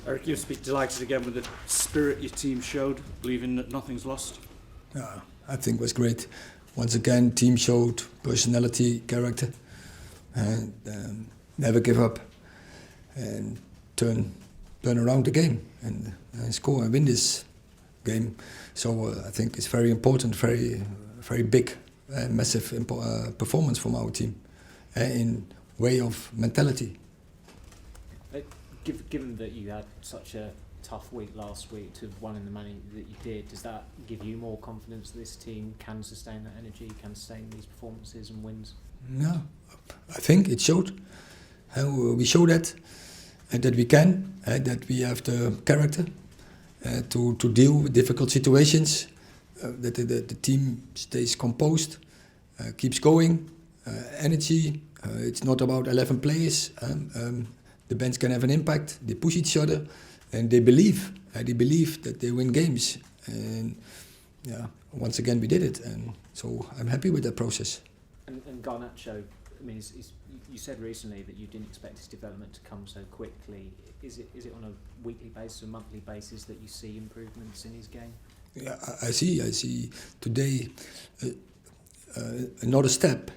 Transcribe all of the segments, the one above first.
Erik, you speak delighted again with the spirit your team showed, believing that nothing's lost. I think it was great. Once again, team showed personality, character, and never give up, and turn around the game and score and win this game. So I think it's very important, very big, massive performance from our team in way of mentality. Given that you had such a tough week last week to have won in the manner that you did, does that give you more confidence that this team can sustain that energy, can sustain these performances and wins? No, I think it showed. We showed that we can, that we have the character to deal with difficult situations, that the team stays composed, keeps going, energy. It's not about 11 players. The bench can have an impact. They push each other, and they believe. They believe that they win games. And once again we did it. And so I'm happy with that process. And Garnacho, I mean, you said recently that you didn't expect his development to come so quickly. Is it on a weekly basis or monthly basis that you see improvements in his game? Yeah, I see today another step.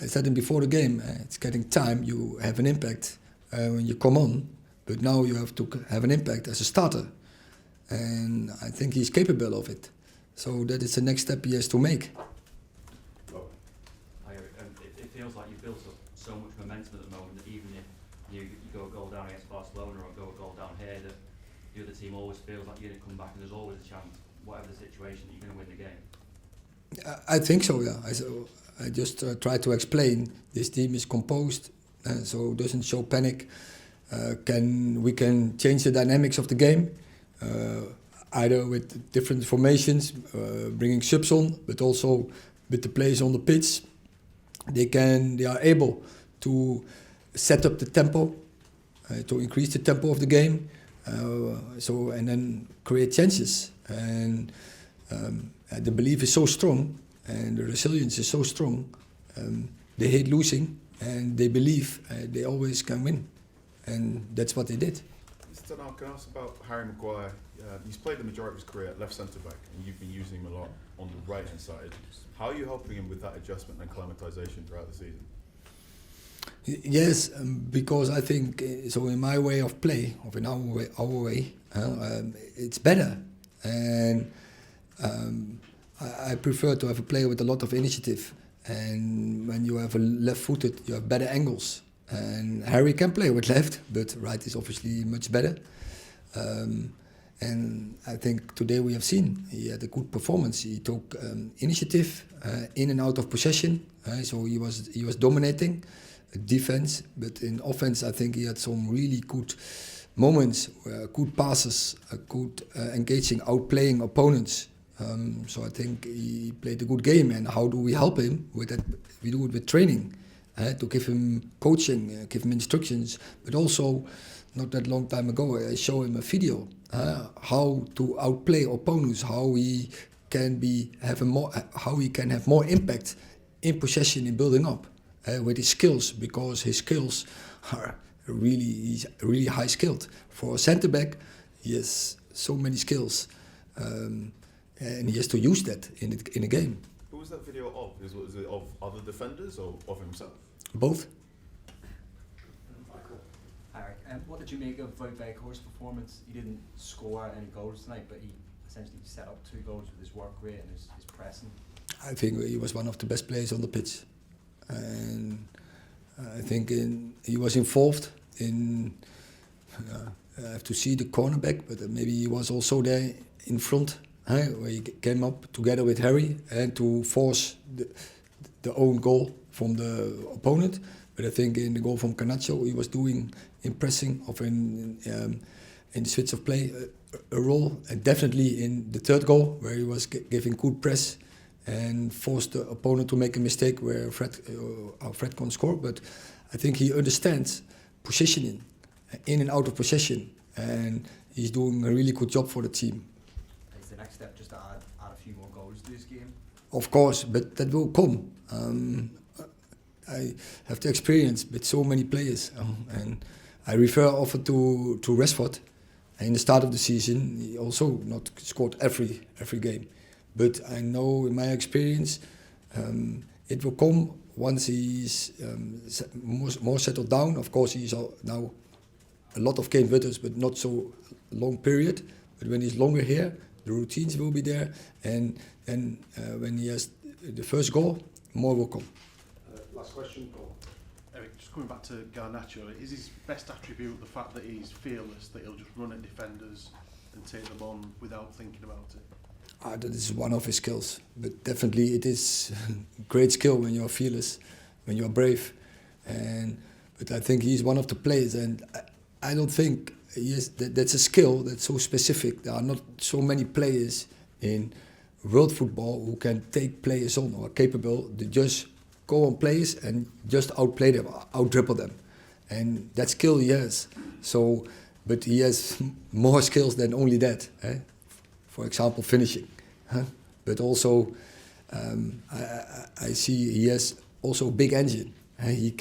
I said it before the game. It's getting time. You have an impact when you come on, but now you have to have an impact as a starter, and I think he's capable of it. So that is the next step he has to make. It feels like you've built up so much momentum at the moment that even if you go a goal down against Barcelona or go a goal down here, that the other team always feels like you're going to come back and there's always a chance, whatever the situation, that you're going to win the game. I think so, yeah. I just try to explain this team is composed, so doesn't show panic. We can change the dynamics of the game, either with different formations, bringing subs on, but also with the players on the pitch. They are able to set up the tempo, to increase the tempo of the game, and then create chances. And the belief is so strong, and the resilience is so strong. They hate losing, and they believe they always can win, and that's what they did. Mr. Now, can I ask about Harry Maguire? He's played the majority of his career at left centre back, and you've been using him a lot on the right hand side. How are you helping him with that adjustment and acclimatisation throughout the season? Yes, because I think so. In my way of play, in our way, it's better, and I prefer to have a player with a lot of initiative. And when you have a left-footed, you have better angles. And Harry can play with left, but right is obviously much better. And I think today we have seen he had a good performance. He took initiative in and out of possession, so he was dominating defense. But in offense, I think he had some really good moments, good passes, good engaging, outplaying opponents. So I think he played a good game. And how do we help him with that? We do it with training, to give him coaching, give him instructions, but also. Not that long time ago, I showed him a video how to outplay opponents, how he can have more impact in possession, in building up with his skills, because his skills are he's really high skilled. For a centre back, he has so many skills, and he has to use that in a game. Who was that video of? Was it of other defenders or of himself? Both. What did you make of Wout Weghorst's performance? He didn't score any goals tonight, but he essentially set up 2 goals with his work rate and his pressing. I think he was one of the best players on the pitch, and I think he was involved in. I have to see the cornerback, but maybe he was also there in front, where he came up together with Harry and to force the own goal from the opponent. But I think in the goal from Garnacho, he was doing impressing in the switch of play a role, and definitely in the third goal where he was giving good press and forced the opponent to make a mistake where Fred can't score. But I think he understands positioning, in and out of possession, and he's doing a really good job for the team. Is the next step just to add a few more goals to this game? Of course, but that will come. I have the experience with so many players, and I refer often to Rashford, In the start of the season, he also not scored every game. But I know in my experience, it will come once he's more settled down. Of course, he's now a lot of games with us, but not so long period. But when he's longer here, the routines will be there, and then when he has the first goal, more will come. Last question, Paul. Erik, just coming back to Garnacho, is his best attribute the fact that he's fearless, that he'll just run at defenders and take them on without thinking about it? That is one of his skills, but definitely it is a great skill when you're fearless, when you're brave. But I think he's one of the players, and I don't think that's a skill that's so specific. There are not so many players in world football who can take players on or are capable to just go on players and just outplay them, out-dribble them. And that skill he has. So, but he has more skills than only that. For example, finishing. But also, I see he has also a big engine. He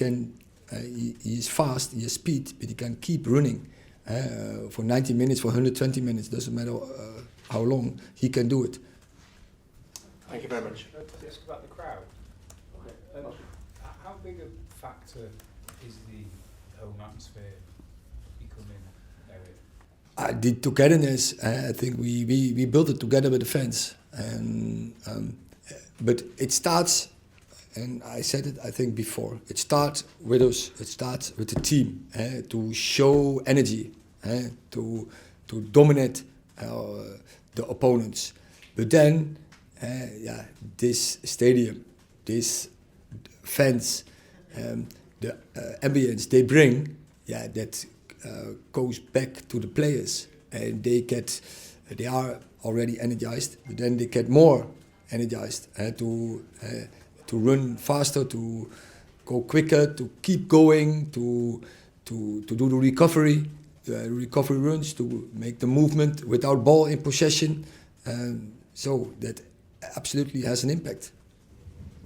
is fast, he has speed, but he can keep running for 90 minutes, for 120 minutes, doesn't matter how long, he can do it. Thank you very much. Let's ask about the crowd. How big a factor is the home atmosphere becoming, Erik? The togetherness, I think we built it together with the fans. But it starts, and I said it I think before, it starts with us, it starts with the team, to show energy, to dominate the opponents. But then, this stadium, this fans, the ambience they bring, that goes back to the players, and they are already energized, but then they get more energized to run faster, to go quicker, to keep going, to do the recovery runs, to make the movement without ball in possession. So that absolutely has an impact.